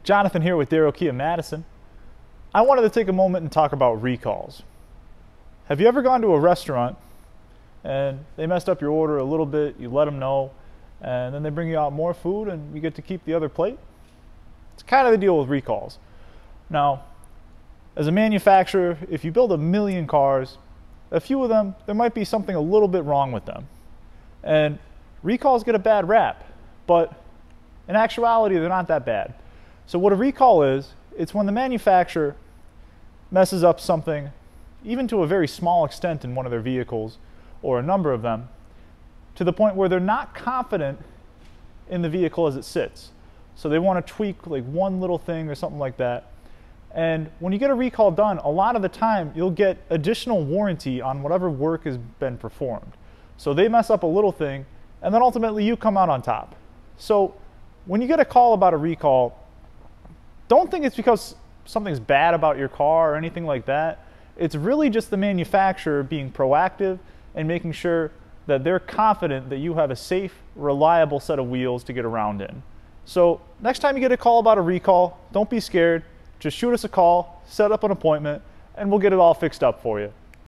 Jonathan here with Darrow Kia Madison. I wanted to take a moment and talk about recalls. Have you ever gone to a restaurant and they messed up your order a little bit, you let them know, and then they bring you out more food and you get to keep the other plate? It's kind of the deal with recalls. Now, as a manufacturer, if you build 1 million cars, a few of them, there might be something a little bit wrong with them. And recalls get a bad rap, but in actuality, they're not that bad. So what a recall is, it's when the manufacturer messes up something, even to a very small extent in one of their vehicles, or a number of them, to the point where they're not confident in the vehicle as it sits. So they want to tweak like one little thing or something like that. And when you get a recall done, a lot of the time you'll get additional warranty on whatever work has been performed. So they mess up a little thing, and then ultimately you come out on top. So when you get a call about a recall, don't think it's because something's bad about your car or anything like that. It's really just the manufacturer being proactive and making sure that they're confident that you have a safe, reliable set of wheels to get around in. So next time you get a call about a recall, don't be scared. Just shoot us a call, set up an appointment, and we'll get it all fixed up for you.